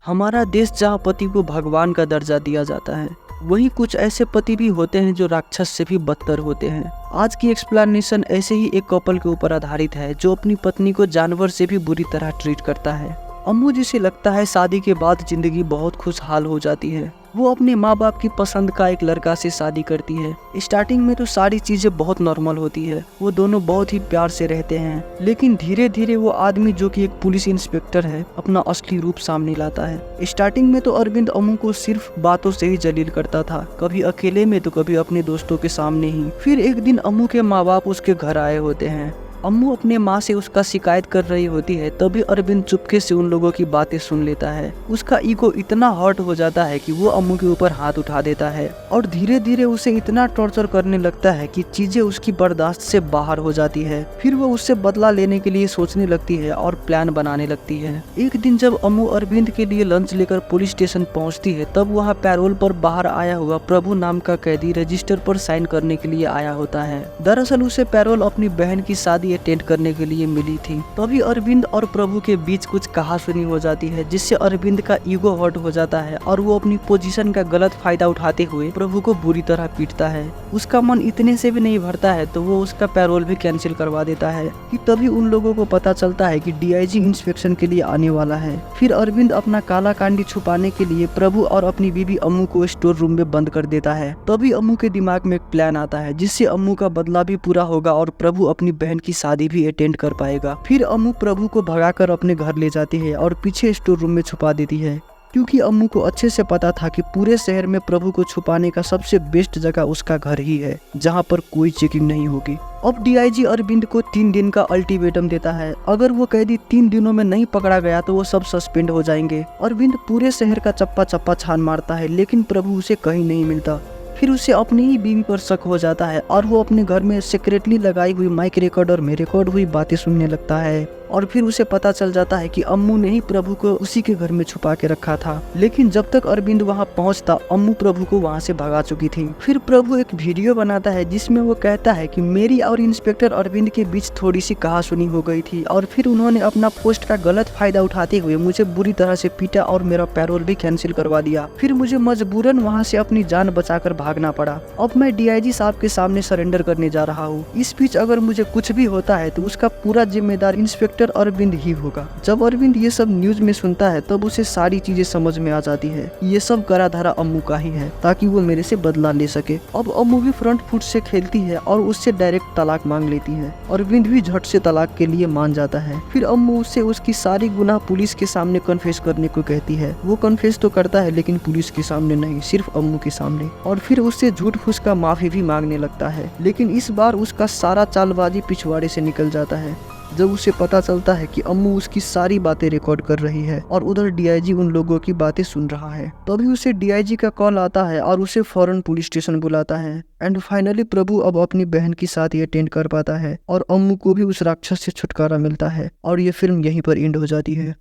हमारा देश जहाँ पति को भगवान का दर्जा दिया जाता है, वहीं कुछ ऐसे पति भी होते हैं जो राक्षस से भी बदतर होते हैं। आज की एक्सप्लेनेशन ऐसे ही एक कपल के ऊपर आधारित है जो अपनी पत्नी को जानवर से भी बुरी तरह ट्रीट करता है। अम्मू जिसे लगता है शादी के बाद जिंदगी बहुत खुशहाल हो जाती है, वो अपने माँ बाप की पसंद का एक लड़का से शादी करती है। स्टार्टिंग में तो सारी चीजें बहुत नॉर्मल होती है, वो दोनों बहुत ही प्यार से रहते हैं। लेकिन धीरे धीरे वो आदमी जो कि एक पुलिस इंस्पेक्टर है अपना असली रूप सामने लाता है। स्टार्टिंग में तो अरविंद अम्मू को सिर्फ बातों से ही जलील करता था, कभी अकेले में तो कभी अपने दोस्तों के सामने ही। फिर एक दिन अम्मू के माँ बाप उसके घर आए होते हैं। अम्मू अपने माँ से उसका शिकायत कर रही होती है, तभी अरविंद चुपके से उन लोगों की बातें सुन लेता है। उसका ईगो इतना हर्ट हो जाता है कि वो अम्मू के ऊपर हाथ उठा देता है और धीरे धीरे उसे इतना टॉर्चर करने लगता है कि चीजें उसकी बर्दाश्त से बाहर हो जाती है। फिर वो उससे बदला लेने के लिए सोचने लगती है और प्लान बनाने लगती है। एक दिन जब अम्मू अरविंद के लिए लंच लेकर पुलिस स्टेशन पहुँचती है, तब वहाँ पैरोल पर बाहर आया हुआ प्रभु नाम का कैदी रजिस्टर पर साइन करने के लिए आया होता है। दरअसल उसे पैरोल अपनी बहन की शादी अटेंड करने के लिए मिली थी। तभी अरविंद और प्रभु के बीच कुछ कहासुनी हो जाती है, जिससे अरविंद का ईगो हर्ट हो जाता है और वो अपनी पोजीशन का गलत फायदा उठाते हुए प्रभु को बुरी तरह पीटता है। उसका मन इतने से भी नहीं भरता है तो वो उसका पैरोल भी कैंसिल करवा देता है कि तभी उन लोगों को पता चलता है कि डीआईजी इंस्पेक्शन के लिए आने वाला है। फिर अरविंद अपना काला कांडी छुपाने के लिए प्रभु और अपनी बीबी अम्मू को स्टोर रूम में बंद कर देता है। तभी अम्मू के दिमाग में एक प्लान आता है जिससे अम्मू का बदला भी पूरा होगा और प्रभु अपनी बहन की शादी भी अटेंड कर पाएगा। फिर अम्मू प्रभु को भगाकर अपने घर ले जाती है और पीछे स्टोर रूम में छुपा देती है, क्योंकि अम्मू को अच्छे से पता था कि पूरे शहर में प्रभु को छुपाने का सबसे बेस्ट जगह उसका घर ही है, जहां पर कोई चेकिंग नहीं होगी। अब डीआईजी अरविंद को 3 दिन का अल्टीमेटम देता है। अगर वो कैदी 3 दिनों में नहीं पकड़ा गया तो वो सब सस्पेंड हो जाएंगे। अरविंद पूरे शहर का चप्पा चप्पा छान मारता है, लेकिन प्रभु उसे कहीं नहीं मिलता। फिर उसे अपनी ही बीवी पर शक हो जाता है और वो अपने घर में सीक्रेटली लगाई हुई माइक रिकॉर्डर में रिकॉर्ड हुई बातें सुनने लगता है। और फिर उसे पता चल जाता है कि अम्मू ने ही प्रभु को उसी के घर में छुपा के रखा था। लेकिन जब तक अरविंद वहां पहुंचता, अम्मू प्रभु को वहां से भगा चुकी थी। फिर प्रभु एक वीडियो बनाता है जिसमें वो कहता है कि मेरी और इंस्पेक्टर अरविंद के बीच थोड़ी सी कहासुनी हो गई थी और फिर उन्होंने अपना पोस्ट का गलत फायदा उठाते हुए मुझे बुरी तरह से पीटा और मेरा पैरोल भी कैंसिल करवा दिया। फिर मुझे मजबूरन वहाँ से अपनी जान बचाकर भागना पड़ा। अब मैं डीआईजी साहब के सामने सरेंडर करने जा रहा हूँ। इस बीच अगर मुझे कुछ भी होता है तो उसका पूरा जिम्मेदार इंस्पेक्टर अरविंद ही होगा। जब अरविंद ये सब न्यूज में सुनता है तब उसे सारी चीजें समझ में आ जाती है। ये सब करा धरा अम्मू का ही है ताकि वो मेरे से बदला ले सके। अब अम्मू भी फ्रंट फुट से खेलती है और उससे डायरेक्ट तलाक मांग लेती है। अरविंद भी झट से तलाक के लिए मान जाता है। फिर अम्मू उससे उसकी सारी गुनाह पुलिस के सामने कन्फेस करने को कहती है। वो कन्फेस तो करता है लेकिन पुलिस के सामने नहीं, सिर्फ अम्मू के सामने। और फिर उससे झूठ फूस का माफी भी मांगने लगता है, लेकिन इस बार उसका सारा चालबाजी पिछवाड़े से निकल जाता है जब उसे पता चलता है कि अम्मू उसकी सारी बातें रिकॉर्ड कर रही है और उधर डीआईजी उन लोगों की बातें सुन रहा है। तभी उसे डीआईजी का कॉल आता है और उसे फौरन पुलिस स्टेशन बुलाता है। एंड फाइनली प्रभु अब अपनी बहन की शादी अटेंड कर पाता है और अम्मू को भी उस राक्षस से छुटकारा मिलता है और ये फिल्म यहीं पर एंड हो जाती है।